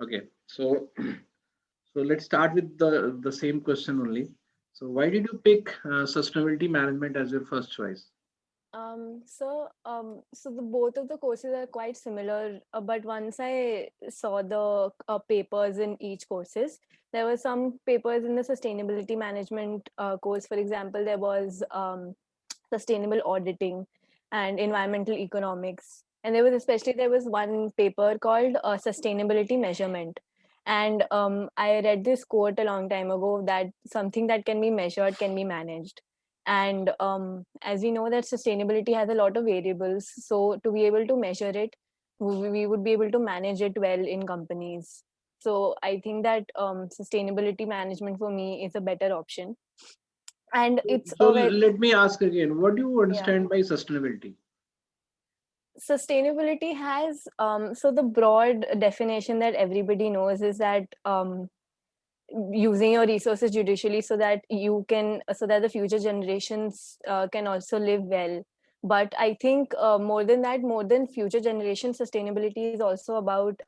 Okay, so so let's start with the same question only. So why did you pick sustainability management as your first choice? So the both of the courses are quite similar, but once I saw the papers in each courses, there were some papers in the sustainability management course. For example, there was sustainable auditing and environmental economics, and there was one paper called sustainability measurement. And I read this quote a long time ago that something that can be measured can be managed. And as we know that sustainability has a lot of variables, so to be able to measure it, we would be able to manage it well in companies. So I think that sustainability management for me is a better option. And it's So a very, let me ask again, what do you yeah, understand by sustainability? sustainability has so the broad definition that everybody knows is that using your resources judicially so that so that the future generations can also live well. But I think more than that, more than future generations, sustainability is also about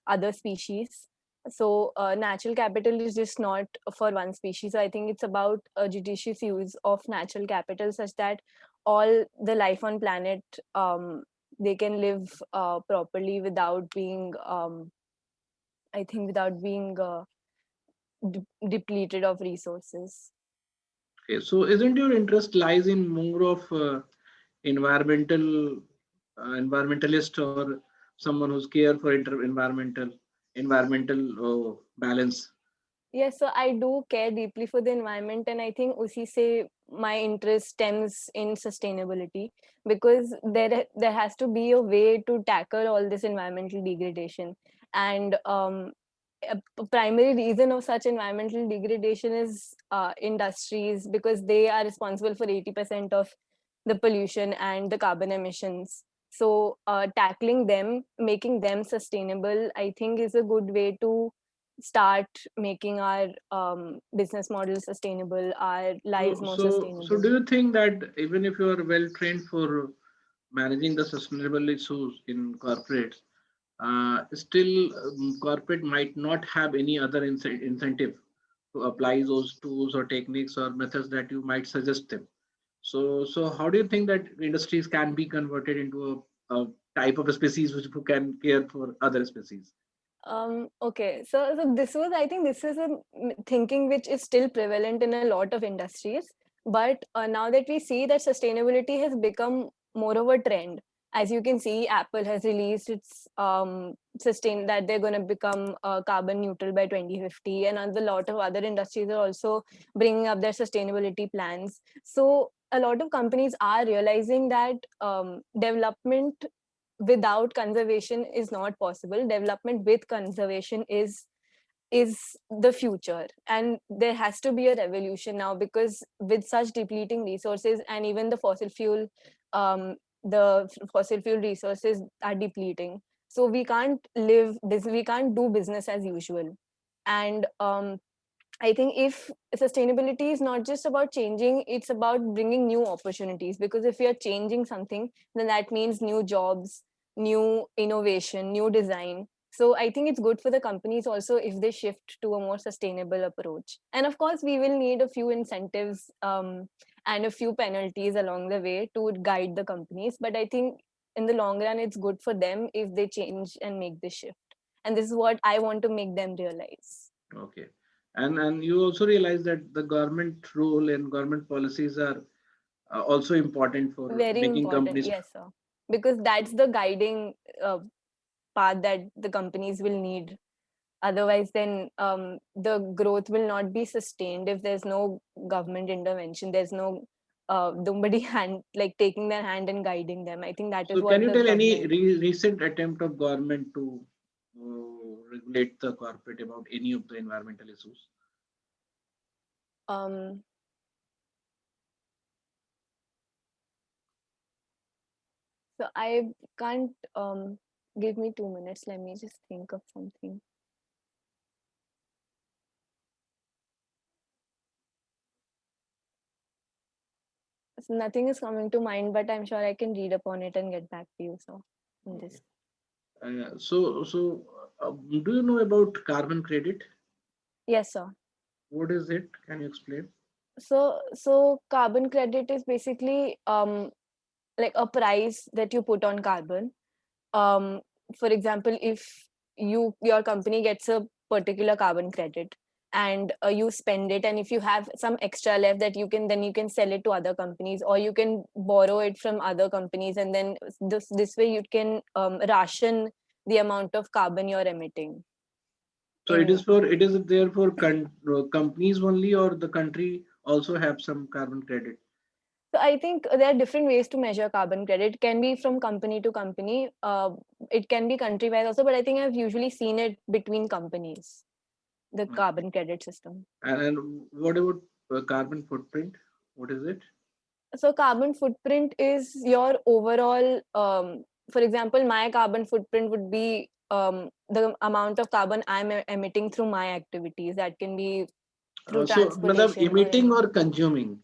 other species. So natural capital is just not for one species. So I think it's about a judicious use of natural capital such that all the life on planet, they can live properly without being I think without being depleted of resources. Okay, so isn't your interest lies in more of environmental environmentalist or someone who's care for environmental balance? Yes, so I do care deeply for the environment, and I think usi se my interest stems in sustainability, because there has to be a way to tackle all this environmental degradation. And a primary reason of such environmental degradation is industries, because they are responsible for 80% of the pollution and the carbon emissions. So tackling them, making them sustainable, I think is a good way to start making our business model sustainable, our lives more So sustainable. do you think that even if you are well trained for managing the sustainable issues in corporates, still corporate might not have any other incentive to apply those tools or techniques or methods that you might suggest them. So how do you think that industries can be converted into a type of a species which who can care for other species? Okay, so this was, I think this is a thinking which is still prevalent in a lot of industries. But now that we see that sustainability has become more of a trend, as you can see, Apple has released its sustain that they're going to become carbon neutral by 2050, and a lot of other industries are also bringing up their sustainability plans. So a lot of companies are realizing that development without conservation is not possible. Development with conservation is the future, and there has to be a revolution now, because with such depleting resources, and even the fossil fuel resources are depleting, so we can't do business as usual. And I think if sustainability is not just about changing, it's about bringing new opportunities. Because if we are changing something, then that means new jobs, new innovation, new design. So I think it's good for the companies also if they shift to a more sustainable approach. And of course, we will need a few incentives and a few penalties along the way to guide the companies. But I think in the long run, it's good for them if they change and make this shift. And this is what I want to make them realize. Okay, and you also realize that the government role and government policies are also important for Very making important, companies. yes, sir. Because that's the guiding path that the companies will need. Otherwise, then the growth will not be sustained if there's no government intervention. There's no nobody hand like taking their hand and guiding them. I think that is So can what you the tell any government. recent attempt of government to regulate the corporate about any of the environmental issues? Um, so I can't give me 2 minutes. Let me just think of something. So nothing is coming to mind, but I'm sure I can read upon it and get back to you. So, in Okay. this. So Do you know about carbon credit? Yes, sir. What is it? Can you explain? So carbon credit is basically like a price that you put on carbon. Um, for example, if your company gets a particular carbon credit and you spend it, and if you have some extra left that you can sell it to other companies, or you can borrow it from other companies, and then this way you can ration the amount of carbon you're emitting So it is in. for it is there for companies only, or the country also have some carbon credit? So I think there are different ways to measure carbon credit. It can be from company to company. It can be country wise also, but I think I've usually seen it between companies, the Okay. carbon credit system. And what about carbon footprint? What is it? So carbon footprint is your overall, for example, my carbon footprint would be the amount of carbon I'm emitting through my activities. That can be through So, matlab transportation or emitting or anything. consuming?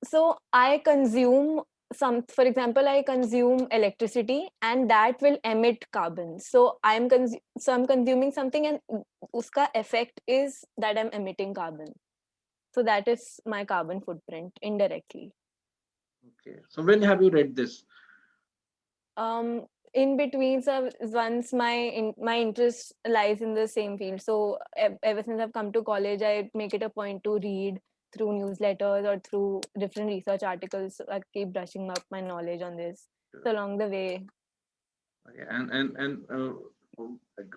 So I consume some, for example, I consume electricity and that will emit carbon. So I'm consuming something, and uska effect is that I'm emitting carbon. So that is my carbon footprint indirectly. Okay. So when have you read this? Um, in between, so once my interest lies in the same field. So ever since I've come to college, I make it a point to read through newsletters or through different research articles. So I keep brushing up my knowledge on this. So along the way, Okay.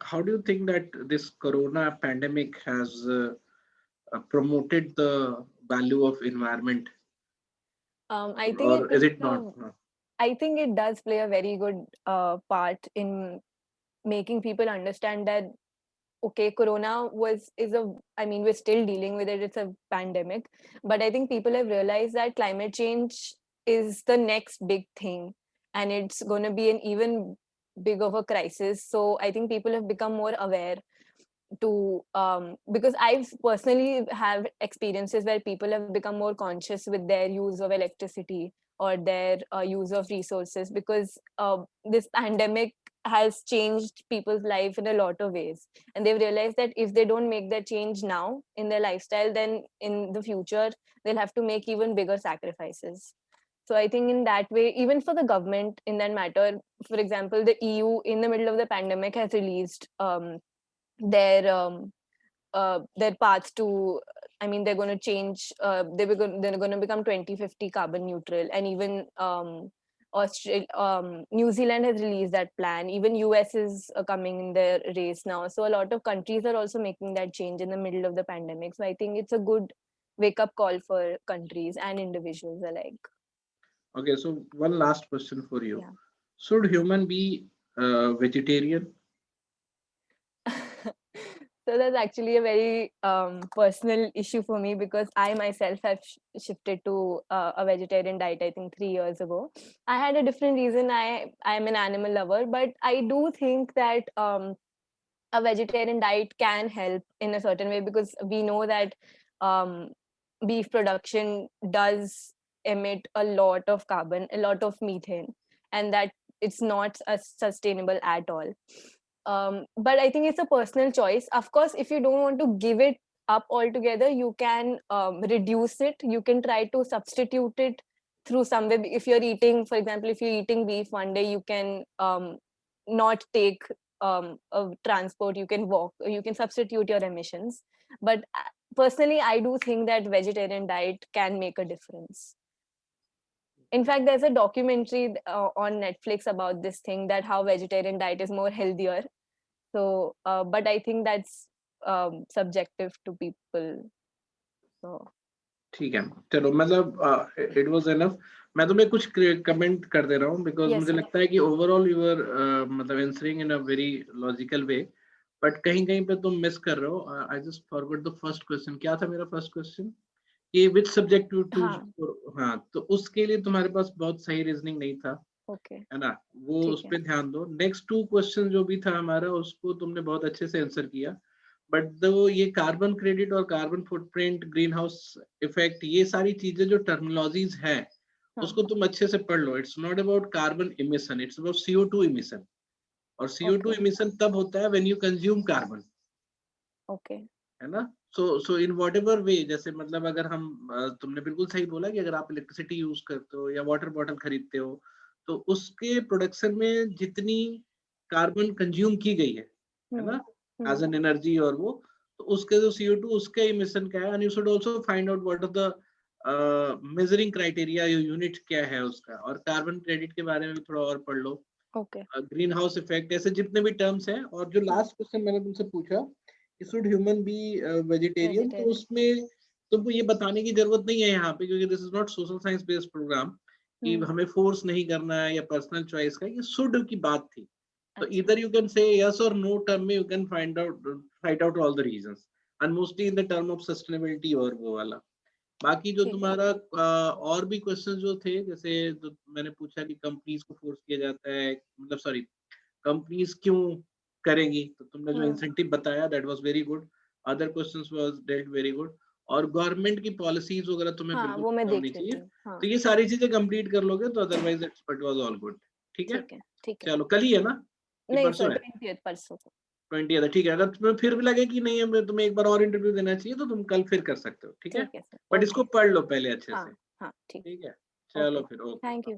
How do you think that this Corona pandemic has promoted the value of environment, I think or is it not? No. I think it does play a very good part in making people understand that okay, corona was is a I mean, we're still dealing with it, it's a pandemic, but I think people have realized that climate change is the next big thing, and it's going to be an even big of a crisis. So I think people have become more aware to because I've personally have experiences where people have become more conscious with their use of electricity or their use of resources, because this pandemic has changed people's life in a lot of ways, and they've realized that if they don't make that change now in their lifestyle, then in the future they'll have to make even bigger sacrifices. So I think in that way, even for the government in that matter, for example, the EU in the middle of the pandemic has released their path to, I mean, they're going to change, they're going to become 2050 carbon neutral. And even New Zealand has released that plan. Even US is coming in their race now. So a lot of countries are also making that change in the middle of the pandemic. So I think it's a good wake up call for countries and individuals alike. Okay. So one last question for you: Yeah. should human be vegetarian? So that's actually a very personal issue for me, because I myself have shifted to a vegetarian diet, I think 3 years ago. I had a different reason. I'm an animal lover, but I do think that a vegetarian diet can help in a certain way, because we know that um, beef production does emit a lot of carbon, a lot of methane, and that it's not sustainable at all. But I think it's a personal choice. Of course, if you don't want to give it up altogether, you can reduce it. You can try to substitute it through some way. If you're eating, for example, if you're eating beef one day, you can not take a transport, you can walk, you can substitute your emissions. But personally, I do think that vegetarian diet can make a difference. In fact, there's a documentary on Netflix about this thing, that how vegetarian diet is more healthier. So but I think that's subjective to people. So ठीक है, चलो, मतलब it was enough. मैं तुम्हें कुछ comment कर दे रहा हूँ, बिकॉज yes, मुझे sir. लगता है कि ओवरऑल यू आर मतलब answering in a very logical way, but कहीं कहीं पे तुम मिस कर रहे हो. I just forgot the first question. क्या था मेरा फर्स्ट क्वेश्चन? कि विच सब्जेक्ट टू चूज? हाँ. हाँ, तो उसके लिए तुम्हारे पास बहुत सही रीजनिंग नहीं था, Okay. है ना? वो ठीक उस है. पर ध्यान दो. नेक्स्ट टू क्वेश्चन जो भी था हमारा, उसको तुमने बहुत अच्छे से आंसर किया. बट दो ये कार्बन क्रेडिट और carbon footprint, green house effect, ये सारी चीजें जो टर्मिनोलॉजीज है, हाँ. उसको तुम अच्छे से पढ़ लो. It's not about carbon emission, it's about CO2 emission. और CO2 Okay. इमिशन तब होता है when you consume carbon, Okay. है ना। सो इन वॉट एवर वे, जैसे मतलब अगर हम तुमने बिल्कुल सही बोला कि अगर आप इलेक्ट्रिसिटी यूज करते हो या वाटर बॉटल खरीदते हो, तो उसके प्रोडक्शन में जितनी कार्बन कंज्यूम की गई है Hmm. ना, एज Hmm. एन एनर्जी, और वो तो उसके जो CO2 उसके इमिशन क्या है, and you should also find out what are the measuring criteria, unit क्या है उसका, और कार्बन क्रेडिट के बारे में भी थोड़ा और पढ़ लो, Okay. ग्रीन हाउस इफेक्ट, ऐसे जितने भी टर्म्स हैं। और जो हाँ, लास्ट क्वेश्चन मैंने तुमसे पूछा कि शुड ह्यूमन बी वेजिटेरियन, तो vegetarian. उसमें तुमको ये बताने की जरूरत नहीं है यहाँ पे, क्योंकि this is not social science based programme कि Hmm. हमें फोर्स नहीं करना है या पर्सनल चॉइस का, ये शुड की बात थी। तो अच्छा. इधर यू कैन से यस और नो टर्म में, you can find out all the reasons, and mostly in the term of sustainability और वो वाला। बाकी जो ठीक है. तुम्हारा और भी क्वेश्चन जो थे, जैसे जो मैंने पूछा कि कंपनीज को फोर्स किया जाता है, मतलब सॉरी, कंपनीज क्यों करेंगी, तो तुमने जो Hmm. इंसेंटिव बताया that was very good, other questions was dealt very good, और गवर्नमेंट की पॉलिसीज वगैरह तुम्हें हाँ, बिल्कुल वो मैं पता होनी देख चाहिए। लेती हूँ. हाँ, तो ये सारी चीजें कंप्लीट कर लोगे तो otherwise it was all good. ठीक है, ठीक है. ठीक है. चलो कल ही है ना कि नहीं परसों सर, है? 20th परसों को. 20 है, ठीक है। अगर तुम्हें फिर भी लगे कि नहीं है तुम्हें एक बार और इंटरव्यू देना चाहिए, तो तुम कल फिर कर सकते हो, ठीक है। ठीक है सर. बट इसको ओके. पढ़ लो पहले अच्छे हाँ. से, हाँ, ठीक. ठीक है। ओके. चलो फिर, थैंक ओके। यू.